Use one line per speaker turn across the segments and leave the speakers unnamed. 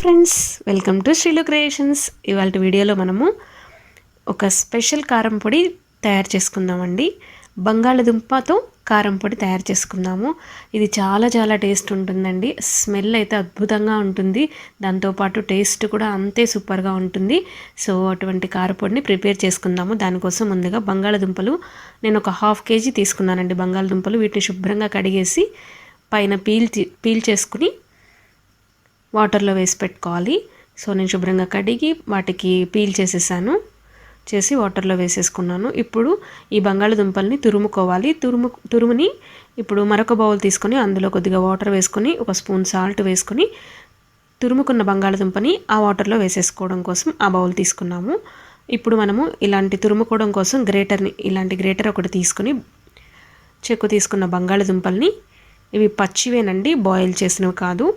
Friends, welcome to Sreelu creations. ఇవాళ వీడియోలో మనము ఒక స్పెషల్ కారం పొడి తయారు చేసుకుందామండి. బంగాళదుంపతో కారం పొడి తయారు చేసుకుందాము. ఇది చాలా చాలా టేస్ట్ ఉంటుందండి. స్మెల్ అయితే అద్భుతంగా ఉంటుంది, దాంతోపాటు టేస్ట్ కూడా అంతే సూపర్గా ఉంటుంది. సో అటువంటి కారపొడిని ప్రిపేర్ చేసుకుందాము. దానికోసం ముందుగా బంగాళదుంపలు నేను ఒక 1/2 kg తీసుకున్నానండి. బంగాళదుంపలు వీటిని శుభ్రంగా కడిగేసి పైన పీల్ చేసుకుని వాటర్లో వేసి పెట్టుకోవాలి. సో నేను శుభ్రంగా కడిగి వాటికి పీల్ చేసి వాటర్లో వేసేసుకున్నాను. ఇప్పుడు ఈ బంగాళదుంపల్ని తురుముకోవాలి. తురుముని ఇప్పుడు మరొక బౌల్ తీసుకొని అందులో కొద్దిగా వాటర్ వేసుకొని 1 స్పూన్ సాల్ట్ వేసుకొని తురుముకున్న బంగాళదుంపని ఆ వాటర్లో వేసేసుకోవడం కోసం ఆ బౌల్ తీసుకున్నాము. ఇప్పుడు మనము ఇలాంటి తురుముకోవడం కోసం ఇలాంటి గ్రేటర్ ఒకటి తీసుకొని చెక్కు తీసుకున్న బంగాళదుంపల్ని, ఇవి పచ్చివేనండి, బాయిల్ చేసినవి కాదు.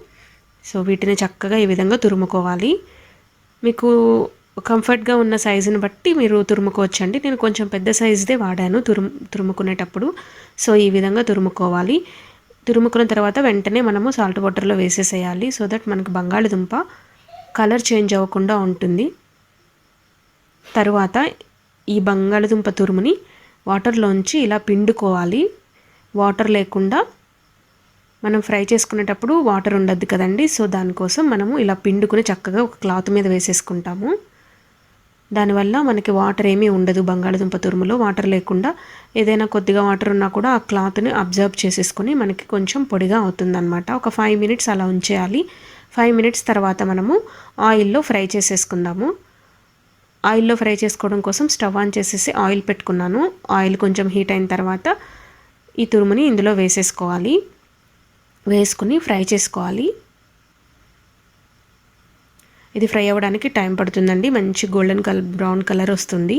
సో వీటిని చక్కగా ఈ విధంగా తురుముకోవాలి. మీకు కంఫర్ట్గా ఉన్న సైజుని బట్టి మీరు తురుముకోవచ్చండి. నేను కొంచెం పెద్ద సైజుదే వాడాను తురుముకునేటప్పుడు. సో ఈ విధంగా తురుముకోవాలి. తురుముకున్న తర్వాత వెంటనే మనము సాల్ట్ వాటర్లో వేసేసేయాలి. సో దట్ మనకు బంగాళదుంప కలర్ చేంజ్ అవ్వకుండా ఉంటుంది. తర్వాత ఈ బంగాళదుంప తురుముని వాటర్లోంచి ఇలా పిండుకోవాలి. వాటర్ లేకుండా, మనం ఫ్రై చేసుకునేటప్పుడు వాటర్ ఉండద్దు కదండి. సో దానికోసం మనము ఇలా పిండుకుని చక్కగా ఒక క్లాత్ మీద వేసేసుకుంటాము. దానివల్ల మనకి వాటర్ ఏమీ ఉండదు. బంగాళదుంప తురుములో వాటర్ లేకుండా ఏదైనా కొద్దిగా వాటర్ ఉన్నా కూడా ఆ క్లాత్ని అబ్జర్వ్ చేసేసుకొని మనకి కొంచెం పొడిగా అవుతుందన్నమాట. ఒక 5 minutes అలా ఉంచేయాలి. 5 minutes తర్వాత మనము ఆయిల్లో ఫ్రై చేసేసుకుందాము. ఆయిల్లో ఫ్రై చేసుకోవడం కోసం స్టవ్ ఆన్ చేసేసి ఆయిల్ పెట్టుకున్నాను. ఆయిల్ కొంచెం హీట్ అయిన తర్వాత ఈ తురుముని ఇందులో వేసుకుని ఫ్రై చేసుకోవాలి. ఇది ఫ్రై అవ్వడానికి టైం పడుతుందండి. మంచి గోల్డెన్ కలర్, బ్రౌన్ కలర్ వస్తుంది.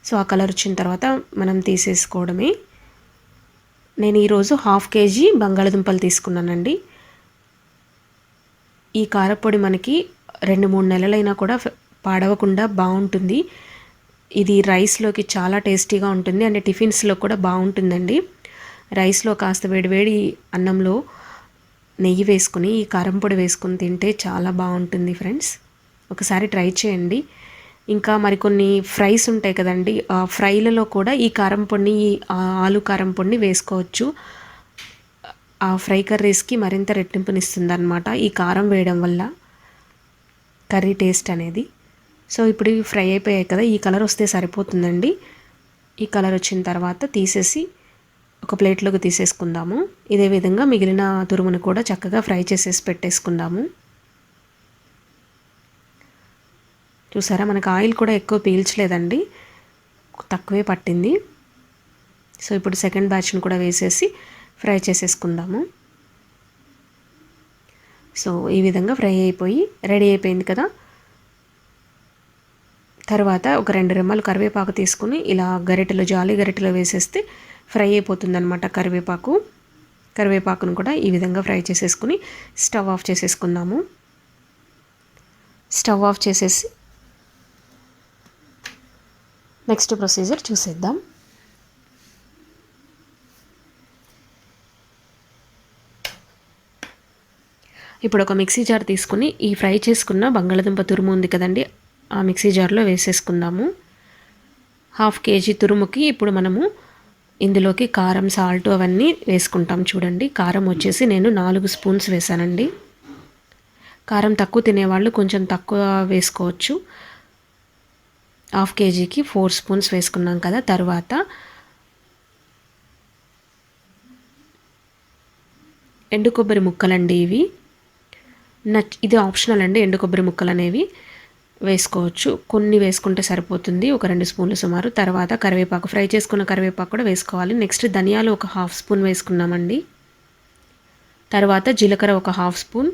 సో ఆ కలర్ వచ్చిన తర్వాత మనం తీసేసుకోవడమే. నేను ఈరోజు 1/2 kg బంగాళదుంపలు తీసుకున్నానండి. ఈ కారపొడి మనకి 2-3 నెలలైనా కూడా పాడవకుండా బాగుంటుంది. ఇది రైస్లోకి చాలా టేస్టీగా ఉంటుంది, అంటే టిఫిన్స్లో కూడా బాగుంటుందండి. రైస్లో కాస్త వేడివేడి అన్నంలో నెయ్యి వేసుకుని ఈ కారం పొడి వేసుకుని తింటే చాలా బాగుంటుంది ఫ్రెండ్స్. ఒకసారి ట్రై చేయండి. ఇంకా మరికొన్ని ఫ్రైస్ ఉంటాయి కదండి, ఆ ఫ్రైలలో కూడా ఈ కారం పొడిని, ఆలు కారం పొడిని వేసుకోవచ్చు. ఆ ఫ్రై కర్రీస్కి మరింత రెట్టింపునిస్తుంది అన్నమాట ఈ కారం వేయడం వల్ల, కర్రీ టేస్ట్ అనేది. సో ఇప్పుడు ఇవి ఫ్రై అయిపోయాయి కదా, ఈ కలర్ వస్తే సరిపోతుందండి. ఈ కలర్ వచ్చిన తర్వాత తీసేసి ఒక ప్లేట్లోకి తీసేసుకుందాము. ఇదే విధంగా మిగిలిన తురుమును కూడా చక్కగా ఫ్రై చేసేసి పెట్టేసుకుందాము. చూసారా, మనకు ఆయిల్ కూడా ఎక్కువ పీల్చలేదండి, తక్కువే పట్టింది. సో ఇప్పుడు సెకండ్ బ్యాచ్ను కూడా వేసేసి ఫ్రై చేసేసుకుందాము. సో ఈ విధంగా ఫ్రై అయిపోయి రెడీ అయిపోయింది కదా. తర్వాత ఒక 2 రెమ్మలు కరివేపాకు తీసుకుని ఇలా జాలి గరిటెలో వేసేస్తే ఫ్రై అయిపోతుందన్నమాట. కరివేపాకును కూడా ఈ విధంగా ఫ్రై చేసేసుకుని స్టవ్ ఆఫ్ చేసేసుకుందాము. స్టవ్ ఆఫ్ చేసేసి నెక్స్ట్ ప్రొసీజర్ చూసేద్దాం. ఇప్పుడు ఒక మిక్సీ జార్ తీసుకుని ఈ ఫ్రై చేసుకున్న బంగాళదుంప తురుము ఉంది కదండి, ఆ మిక్సీ జార్లో వేసేసుకుందాము. 1/2 kg తురుముకి ఇప్పుడు మనము ఇందులోకి కారం, సాల్ట్ అవన్నీ వేసుకుంటాం. చూడండి, కారం వచ్చేసి నేను 4 స్పూన్స్ వేసానండి. కారం తక్కువ తినేవాళ్ళు కొంచెం తక్కువ వేసుకోవచ్చు. 1/2 kgకి 4 స్పూన్స్ వేసుకున్నాం కదా. తర్వాత ఎండు కొబ్బరి ముక్కలండి, ఇది ఆప్షనల్ అండి. ఎండు కొబ్బరి ముక్కలు అనేవి వేసుకోవచ్చు, కొన్ని వేసుకుంటే సరిపోతుంది, ఒక 2 స్పూన్లు సుమారు. తర్వాత కరివేపాకు, ఫ్రై చేసుకున్న కరివేపాకు కూడా వేసుకోవాలి. నెక్స్ట్ ధనియాలు ఒక 1/2 స్పూన్ వేసుకున్నామండి. తర్వాత జీలకర్ర ఒక 1/2 స్పూన్.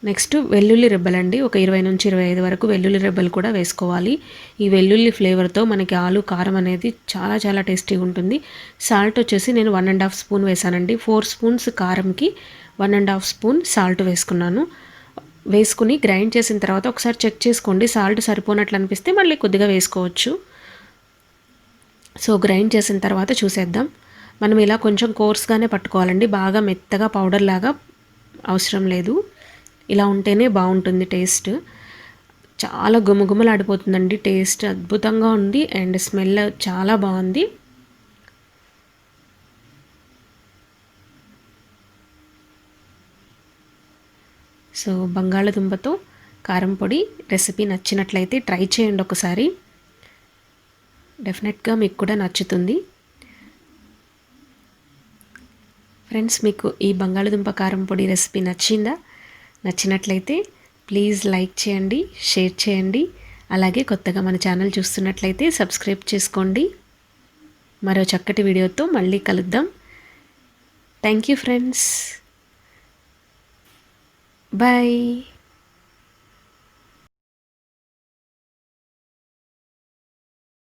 నెక్స్ట్ వెల్లుల్లి రెబ్బలండి, ఒక 20 నుంచి 25 వరకు వెల్లుల్లి రెబ్బలు కూడా వేసుకోవాలి. ఈ వెల్లుల్లి ఫ్లేవర్తో మనకి ఆలు కారం అనేది చాలా చాలా టేస్టీగా ఉంటుంది. సాల్ట్ వచ్చేసి నేను 1.5 స్పూన్ వేసానండి. 4 స్పూన్స్ కారంకి 1.5 స్పూన్ సాల్ట్ వేసుకున్నాను. వేసుకుని గ్రైండ్ చేసిన తర్వాత ఒకసారి చెక్ చేసుకోండి, సాల్ట్ సరిపోనట్లు అనిపిస్తే మళ్ళీ కొద్దిగా వేసుకోవచ్చు. సో గ్రైండ్ చేసిన తర్వాత చూసేద్దాం. మనం ఇలా కొంచెం కోర్స్గానే పట్టుకోవాలండి, బాగా మెత్తగా పౌడర్ లాగా అవసరం లేదు. ఇలా ఉంటేనే బాగుంటుంది టేస్ట్. చాలా గుమగుమలాడిపోతుందండి. టేస్ట్ అద్భుతంగా ఉంది అండ్ స్మెల్ చాలా బాగుంది. సో బంగాళదుంపతో కారం పొడి రెసిపీ నచ్చినట్లయితే ట్రై చేయండి ఒకసారి. డెఫినెట్గా మీకు కూడా నచ్చుతుంది. ఫ్రెండ్స్, మీకు ఈ బంగాళదుంప కారం పొడి రెసిపీ నచ్చిందా? నచ్చినట్లయితే ప్లీజ్ లైక్ చేయండి, షేర్ చేయండి. అలాగే కొత్తగా మన ఛానల్ చూస్తున్నట్లయితే సబ్స్క్రైబ్ చేసుకోండి. మరో చక్కటి వీడియోతో మళ్ళీ కలుద్దాం. Thank you friends. బాయ్.